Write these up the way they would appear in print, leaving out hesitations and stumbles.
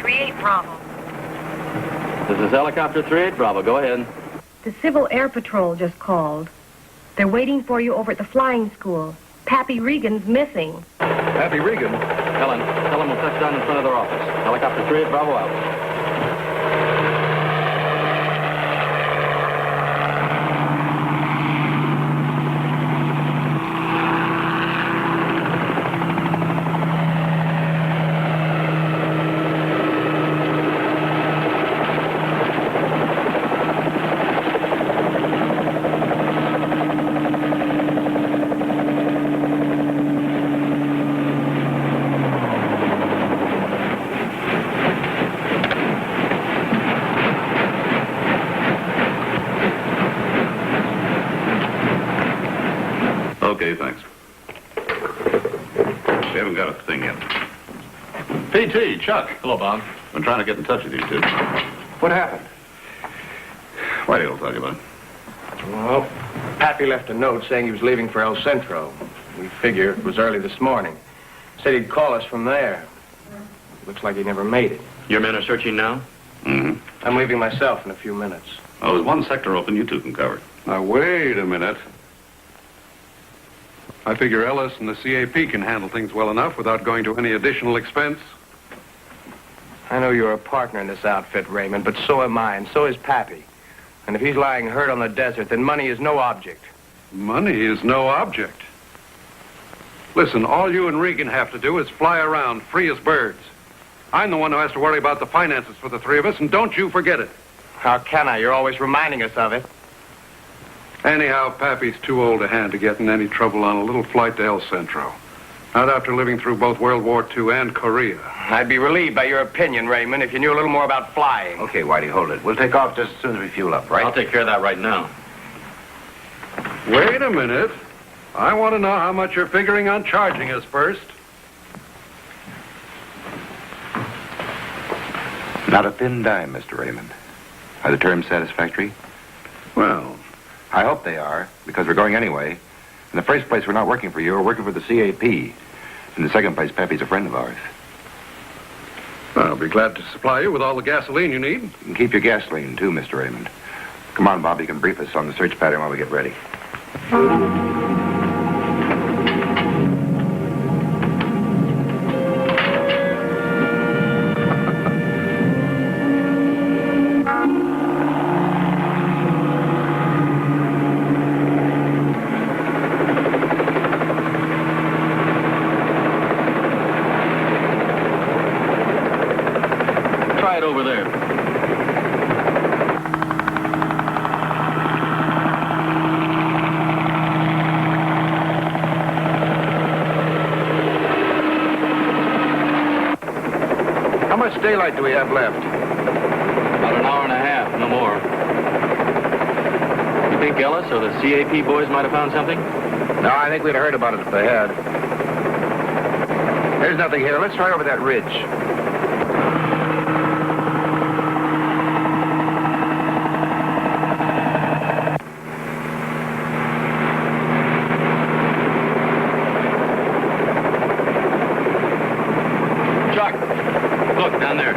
38 Bravo. This is helicopter 38 Bravo. Go ahead. The Civil Air Patrol just called. They're waiting for you over at the flying school. Pappy Regan's missing. Pappy Regan? Helen, tell them we'll touch down in front of their office. Helicopter 38 Bravo out. Okay, thanks. We haven't got a thing yet. P.T., Chuck. Hello, Bob. Been trying to get in touch with you two. What happened? Whitey will tell you about it. Well, Pappy left a note saying he was leaving for El Centro. We figure it was early this morning. Said he'd call us from there. Looks like he never made it. Your men are searching now? Mm-hmm. I'm leaving myself in a few minutes. Oh, there's one sector open you two can cover. Now, wait a minute. I figure Ellis and the CAP can handle things well enough without going to any additional expense. I know you're a partner in this outfit, Raymond, but so am I, and so is Pappy. And if he's lying hurt on the desert, then money is no object. Money is no object. Listen, all you and Regan have to do is fly around free as birds. I'm the one who has to worry about the finances for the three of us, and don't you forget it. How can I? You're always reminding us of it. Anyhow, Pappy's too old a hand to get in any trouble on a little flight to El Centro. Not after living through both World War II and Korea. I'd be relieved by your opinion, Raymond, if you knew a little more about flying. Okay, Whitey, hold it. We'll take off just as soon as we fuel up, right? I'll take care of that right now. Wait a minute. I want to know how much you're figuring on charging us first. Not a thin dime, Mr. Raymond. Are the terms satisfactory? Well, I hope they are, because we're going anyway. In the first place, we're not working for you. We're working for the CAP. In the second place, Pappy's a friend of ours. I'll be glad to supply you with all the gasoline you need. You can keep your gasoline, too, Mr. Raymond. Come on, Bob. You can brief us on the search pattern while we get ready. Over there. How much daylight do we have left? About an hour and a half, no more. You think Ellis or the CAP boys might have found something? No, I think we'd have heard about it if they had. There's nothing here. Let's try over that ridge. Look, down there.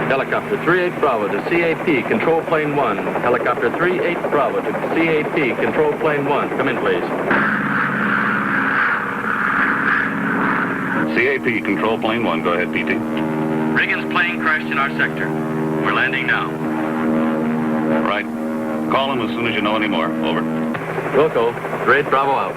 Helicopter 38 Bravo to CAP, Control Plane 1. Helicopter 38 Bravo to CAP, Control Plane 1. Come in, please. CAP, Control Plane 1. Go ahead, P.T. Regan's plane crashed in our sector. We're landing now. Right. Call him as soon as you know any more. Over. Wilco, 38 Bravo out.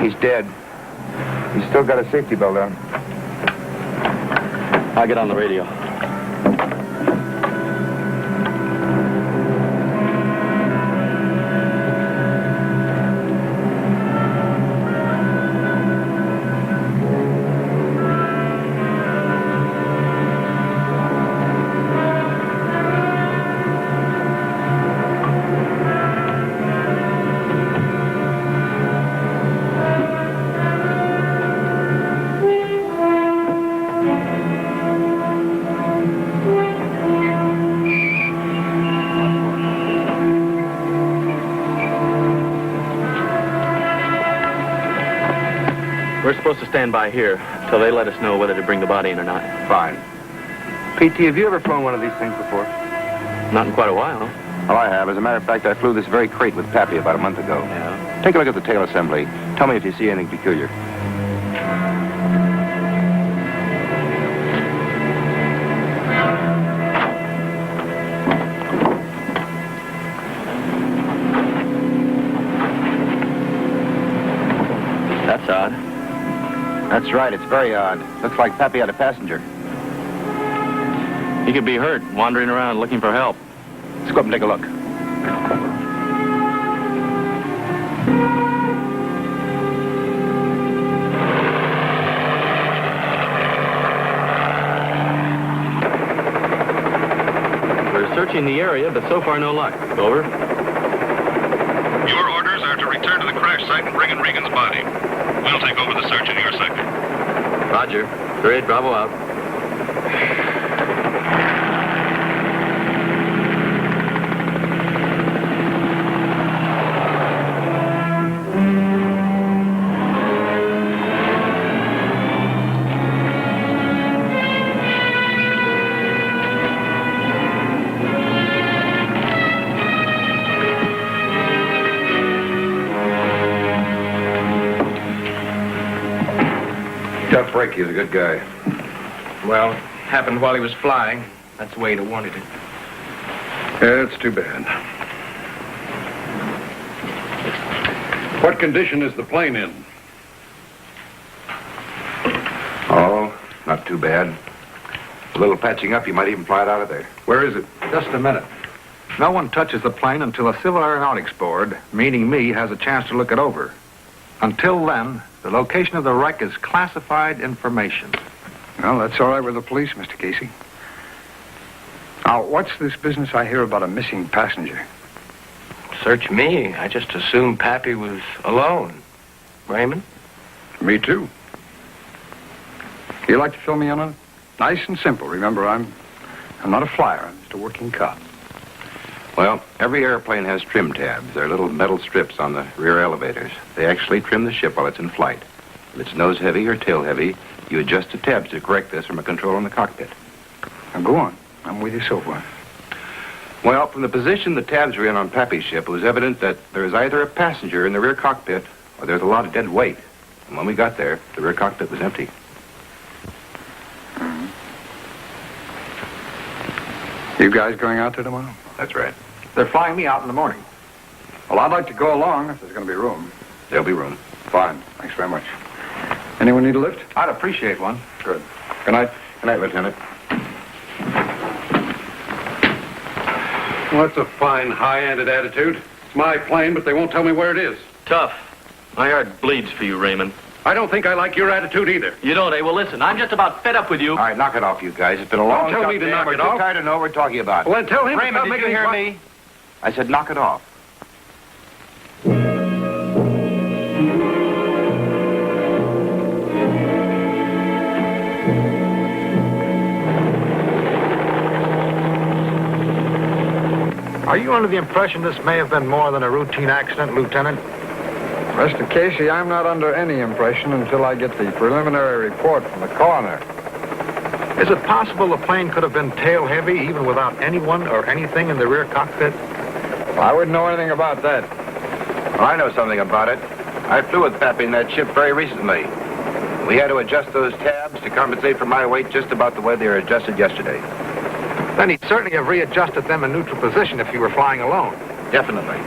He's dead. He's still got a safety belt on. I'll get on the radio. We're supposed to stand by here till they let us know whether to bring the body in or not. Fine. P.T., have you ever flown one of these things before? Not in quite a while. Well, I have. As a matter of fact, I flew this very crate with Pappy about a month ago. Yeah. Take a look at the tail assembly. Tell me if you see anything peculiar. That's odd. That's right. It's very odd. Looks like Pappy had a passenger. He could be hurt, wandering around looking for help. Let's go up and take a look. We're searching the area, but so far no luck. Over. Your orders are to return to the crash site and bring in Regan's body. We'll take over the search in your sector. Roger. 38 Bravo out. Tough break. He was a good guy. Well, happened while he was flying. That's the way he'd have wanted it. Yeah, it's too bad. What condition is the plane in? Oh, not too bad. A little patching up, you might even fly it out of there. Where is it? Just a minute. No one touches the plane until a Civil Aeronautics Board, meaning me, has a chance to look it over. Until then, the location of the wreck is classified information. Well, that's all right with the police, Mr. Casey. Now, what's this business I hear about a missing passenger? Search me. I just assumed Pappy was alone. Raymond? Me too. You like to fill me in on it? Nice and simple. Remember, I'm not a flyer. I'm just a working cop. Well, every airplane has trim tabs. They're little metal strips on the rear elevators. They actually trim the ship while it's in flight. If it's nose heavy or tail heavy, you adjust the tabs to correct this from a control in the cockpit. Now, go on. I'm with you so far. Well, from the position the tabs were in on Pappy's ship, it was evident that there is either a passenger in the rear cockpit or there's a lot of dead weight. And when we got there, the rear cockpit was empty. You guys going out there tomorrow? That's right. They're flying me out in the morning. Well, I'd like to go along if there's going to be room. There'll be room. Fine. Thanks very much. Anyone need a lift? I'd appreciate one. Good. Good night. Good night, Lieutenant. Well, that's a fine, high-handed attitude. It's my plane, but they won't tell me where it is. Tough. My heart bleeds for you, Raymond. I don't think I like your attitude either. You don't, eh? Well, listen, I'm just about fed up with you. All right, knock it off, you guys. It's been a long Don't tell me to goddamn- knock it We're off. too tired to know what we're talking about. Well, then tell him to Raymond, stop did you making hear me? me? I said knock it off. Are you under the impression this may have been more than a routine accident, Lieutenant? Mr. Casey, I'm not under any impression until I get the preliminary report from the coroner. Is it possible the plane could have been tail heavy even without anyone or anything in the rear cockpit? Well, I wouldn't know anything about that. Well, I know something about it. I flew with Pappy in that ship very recently. We had to adjust those tabs to compensate for my weight just about the way they were adjusted yesterday. Then he'd certainly have readjusted them in neutral position if you were flying alone. Definitely.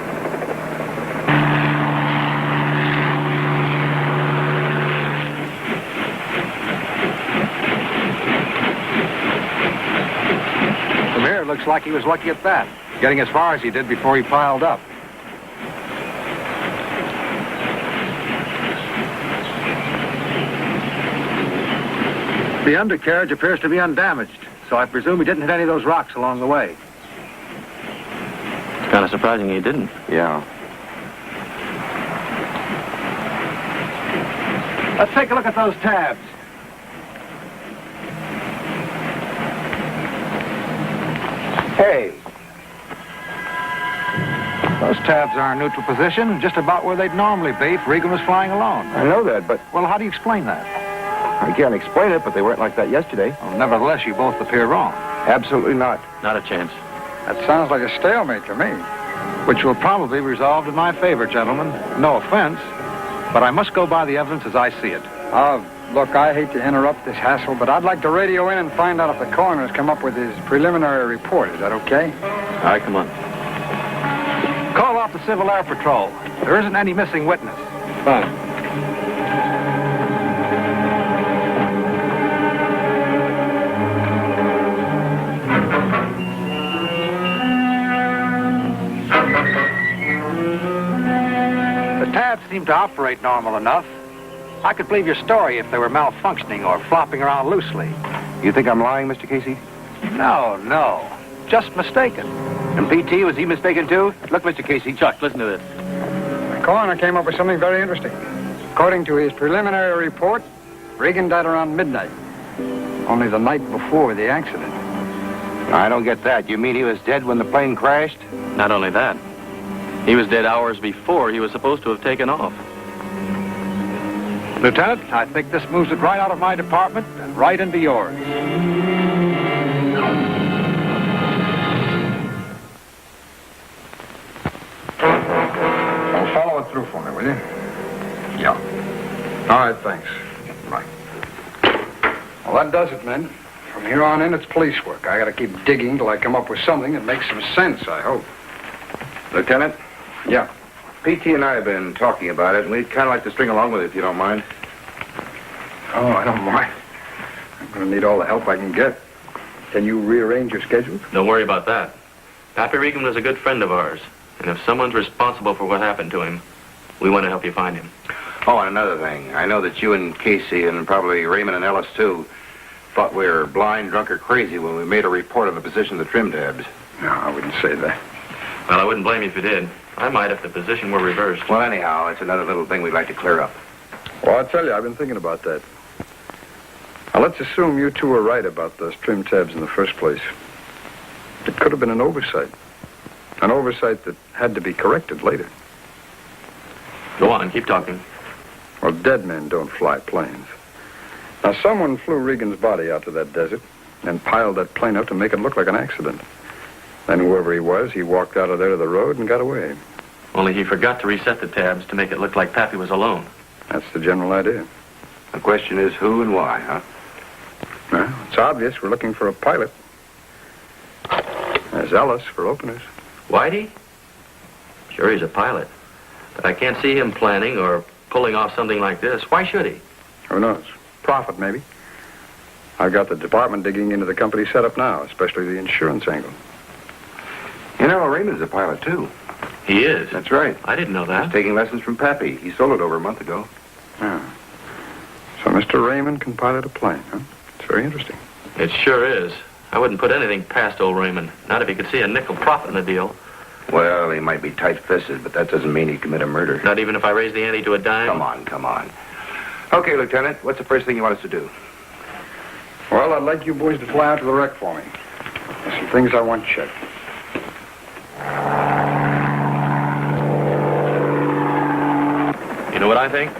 From here, it looks like he was lucky at that, getting as far as he did before he piled up. The undercarriage appears to be undamaged, so I presume he didn't hit any of those rocks along the way. It's kind of surprising he didn't. Yeah. Let's take a look at those tabs. Hey. Those tabs are in neutral position, just about where they'd normally be if Regan was flying alone. I know that, but Well, how do you explain that? I can't explain it, but they weren't like that yesterday. Well, nevertheless, you both appear wrong. Absolutely not. Not a chance. That sounds like a stalemate to me. Which will probably be resolved in my favor, gentlemen. No offense, but I must go by the evidence as I see it. Look, I hate to interrupt this hassle, but I'd like to radio in and find out if the coroner's come up with his preliminary report. Is that okay? All right, come on. Call off the Civil Air Patrol. There isn't any missing witness. Fine. The tabs seem to operate normal enough. I could believe your story if they were malfunctioning or flopping around loosely. You think I'm lying, Mr. Casey? No. Just mistaken. And P.T., was he mistaken too? Look, Mr. Casey. Chuck, listen to this. The coroner came up with something very interesting. According to his preliminary report, Regan died around midnight. Only the night before the accident. I don't get that. You mean he was dead when the plane crashed? Not only that, he was dead hours before he was supposed to have taken off. Lieutenant, I think this moves it right out of my department and right into yours. Well, follow it through for me, will you? Yeah. All right, thanks. Right. Well, that does it, men. From here on in, it's police work. I gotta keep digging till I come up with something that makes some sense, I hope. Lieutenant, Yeah. P.T. and I have been talking about it, and we'd kind of like to string along with it, if you don't mind. Oh, I don't mind. I'm gonna need all the help I can get. Can you rearrange your schedule? Don't worry about that. Pappy Regan was a good friend of ours, and if someone's responsible for what happened to him, we want to help you find him. Oh, and another thing. I know that you and Casey, and probably Raymond and Ellis, too, thought we were blind, drunk, or crazy when we made a report on the position of the trim tabs. No, I wouldn't say that. Well, I wouldn't blame you if you did. I might if the position were reversed. Well, anyhow, it's another little thing we'd like to clear up. Well, I'll tell you, I've been thinking about that. Now, let's assume you two were right about those trim tabs in the first place. It could have been an oversight. An oversight that had to be corrected later. Go on, keep talking. Well, dead men don't fly planes. Now, someone flew Regan's body out to that desert and piled that plane up to make it look like an accident. Then whoever he was, he walked out of there to the road and got away. Only he forgot to reset the tabs to make it look like Pappy was alone. That's the general idea. The question is who and why, huh? Well, it's obvious we're looking for a pilot. There's Ellis for openers. Whitey? Sure, he's a pilot. But I can't see him planning or pulling off something like this. Why should he? Who knows? Profit, maybe. I've got the department digging into the company setup now, especially the insurance angle. You know, Raymond's a pilot, too. He is? That's right. I didn't know He's that. taking lessons from Pappy. He sold it over a month ago. Yeah. So Mr. Raymond can pilot a plane, huh? It's very interesting. It sure is. I wouldn't put anything past old Raymond. Not if he could see a nickel profit in the deal. Well, he might be tight-fisted, but that doesn't mean he'd commit a murder. Not even if I raise the ante to a dime? Come on. Okay, Lieutenant, what's the first thing you want us to do? Well, I'd like you boys to fly out to the wreck for me. There's some things I want checked. You know what I think?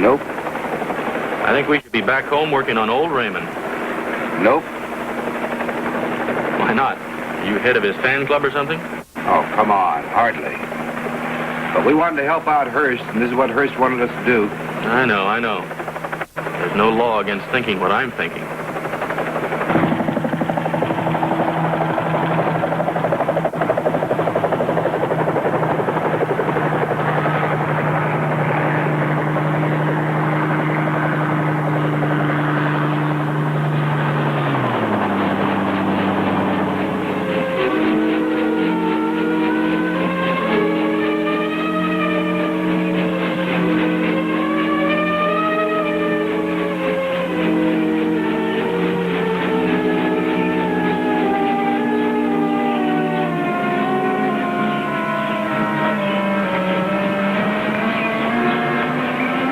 Nope. I think we should be back home working on old Raymond. Nope. Why not? You head of his fan club or something? Oh, come on, hardly. But we wanted to help out Hearst, and this is what Hearst wanted us to do. I know. There's no law against thinking what I'm thinking.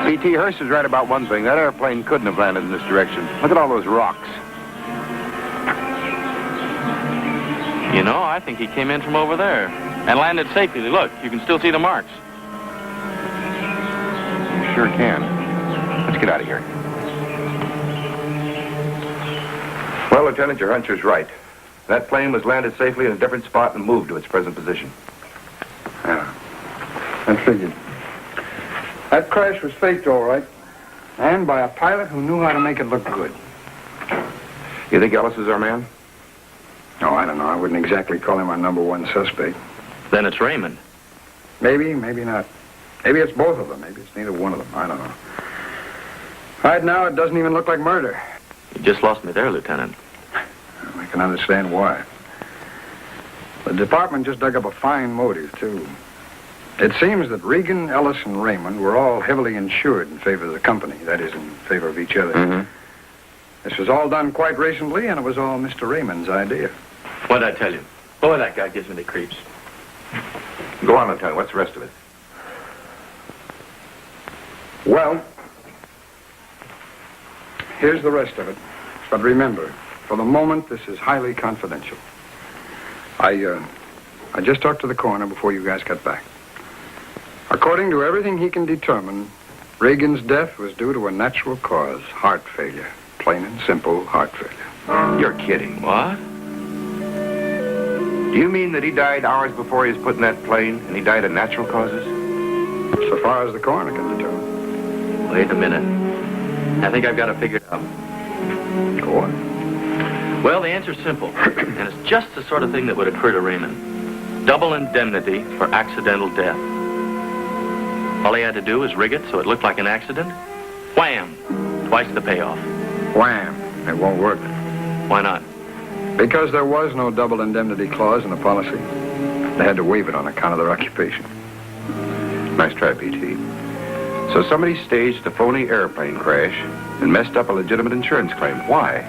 P.T. Hearst is right about one thing. That airplane couldn't have landed in this direction. Look at all those rocks. You know, I think he came in from over there. And landed safely. Look, you can still see the marks. You sure can. Let's get out of here. Well, Lieutenant, your huncher's right. That plane was landed safely in a different spot and moved to its present position. Yeah. I figured. That crash was faked, all right. And by a pilot who knew how to make it look good. You think Ellis is our man? No, I don't know. I wouldn't exactly call him our number one suspect. Then it's Raymond. Maybe, maybe not. Maybe it's both of them. Maybe it's neither one of them. I don't know. Right now, it doesn't even look like murder. You just lost me there, Lieutenant. I can understand why. The department just dug up a fine motive, too. It seems that Regan, Ellis, and Raymond were all heavily insured in favor of the company. That is, in favor of each other. Mm-hmm. This was all done quite recently, and it was all Mr. Raymond's idea. What'd I tell you? Boy, that guy gives me the creeps. Go on, Lieutenant. What's the rest of it? Well, here's the rest of it. But remember, for the moment, this is highly confidential. I just talked to the coroner before you guys got back. According to everything he can determine, Reagan's death was due to a natural cause, heart failure. Plain and simple heart failure. You're kidding. What? Do you mean that he died hours before he was put in that plane, and he died of natural causes? So far as the coroner can determine. Wait a minute. I think I've got it figured out. Go on. Well, the answer's simple. And it's just the sort of thing that would occur to Raymond. Double indemnity for accidental death. All he had to do was rig it so it looked like an accident. Wham! Twice the payoff. Wham! It won't work. Why not? Because there was no double indemnity clause in the policy. They had to waive it on account of their occupation. Nice try, P.T. So somebody staged a phony airplane crash and messed up a legitimate insurance claim. Why?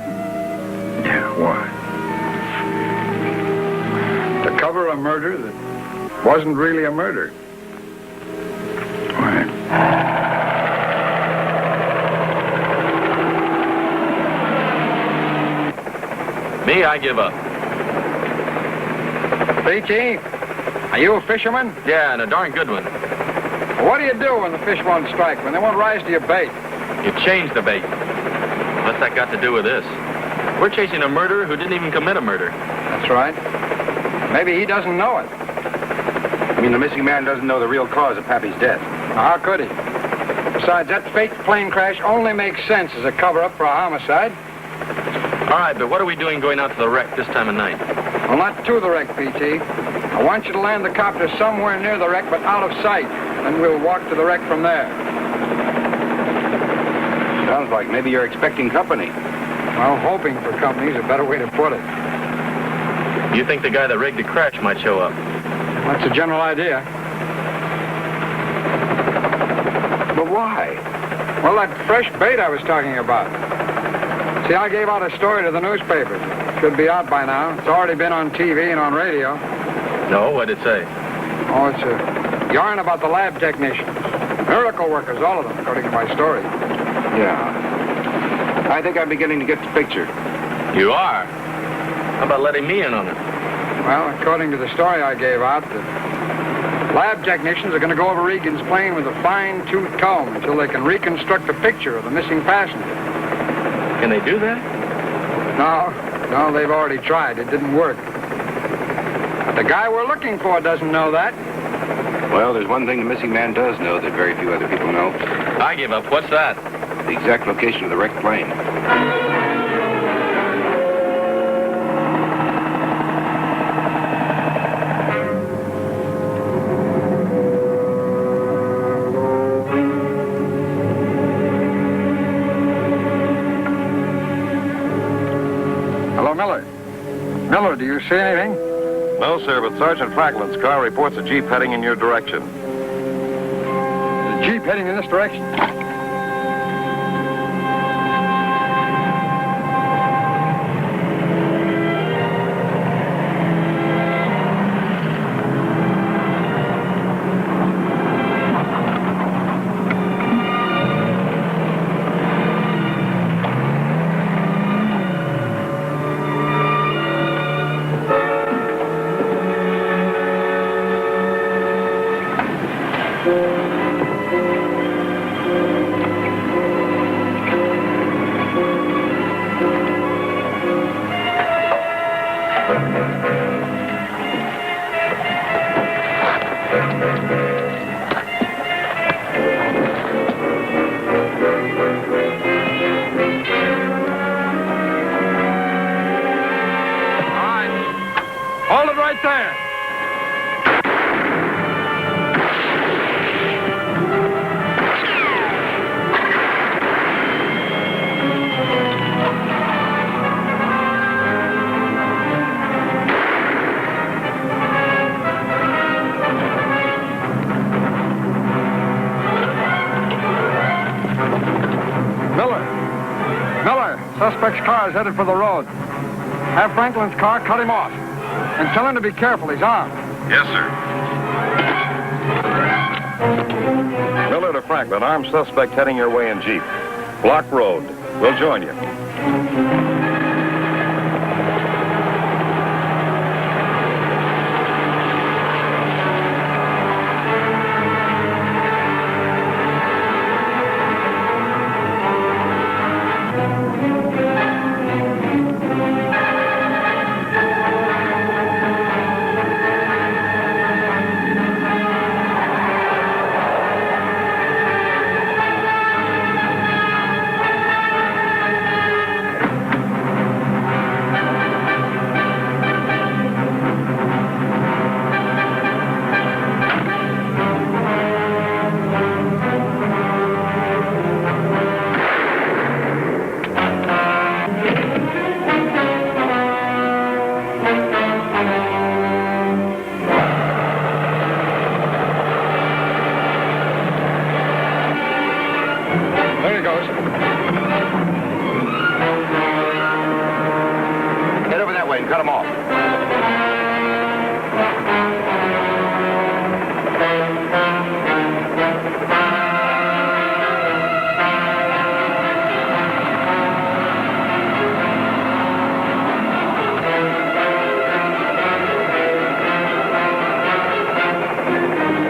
Yeah, why? To cover a murder that wasn't really a murder. Why? Me, I give up. P.T., are you a fisherman? Yeah, and a darn good one. What do you do when the fish won't strike, when they won't rise to your bait? You changed the bait. What's that got to do with this? We're chasing a murderer who didn't even commit a murder. That's right. Maybe he doesn't know it. I mean, the missing man doesn't know the real cause of Pappy's death. How could he? Besides, that faked plane crash only makes sense as a cover-up for a homicide. All right, but what are we doing going out to the wreck this time of night? Well, not to the wreck, P.T. I want you to land the copter somewhere near the wreck, but out of sight. Then we'll walk to the wreck from there. Sounds like maybe you're expecting company. Well, hoping for company is a better way to put it. You think the guy that rigged the crash might show up? That's a general idea. But why? Well, that fresh bait I was talking about. See, I gave out a story to the newspapers. Should be out by now. It's already been on TV and on radio. No, what'd it say? Oh, it's a yarn about the lab technicians. Miracle workers, all of them, according to my story. Yeah. I think I'm beginning to get the picture. You are? How about letting me in on it? Well, according to the story I gave out, the lab technicians are going to go over Regan's plane with a fine-tooth comb until they can reconstruct a picture of the missing passenger. Can they do that? No, they've already tried. It didn't work. But the guy we're looking for doesn't know that. Well, there's one thing the missing man does know that very few other people know. I give up. What's that? The exact location of the wrecked plane. Hello, Miller. Miller, do you see anything? No, sir, but Sergeant Franklin's car reports a Jeep heading in your direction. The Jeep heading in this direction. Hold it right there. Miller, suspect's car is headed for the road. Have Franklin's car cut him off. And tell him to be careful. He's armed. Yes, sir. Miller to Franklin. Armed suspect heading your way in Jeep. Block road. We'll join you. There he goes. Head over that way and cut him off.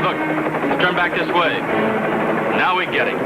Look, let's turn back this way. Now we get him.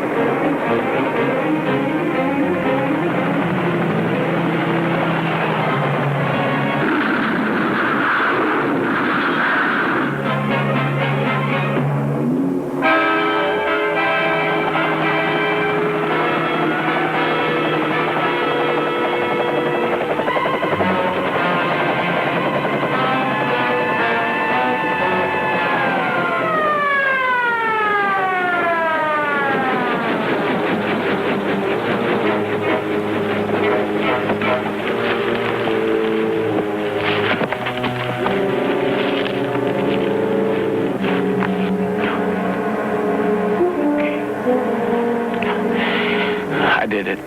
I did it.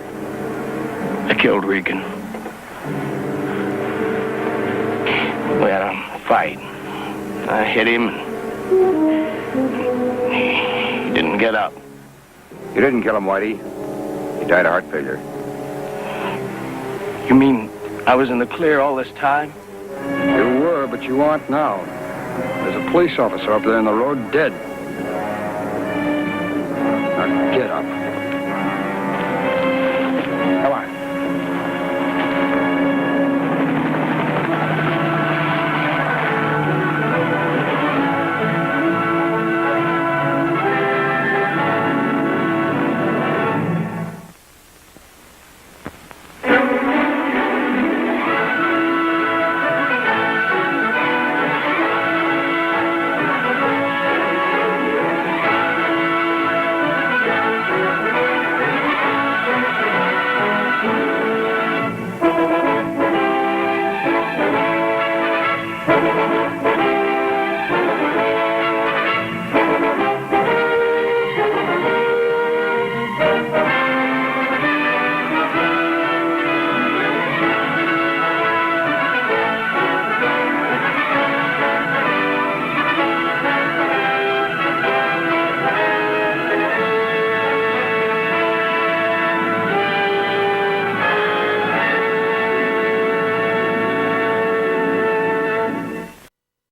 I killed Regan. We had a fight. I hit him. He didn't get up. You didn't kill him, Whitey. He died of heart failure. You mean I was in the clear all this time? You were, but you aren't now. There's a police officer up there in the road dead. Now get up.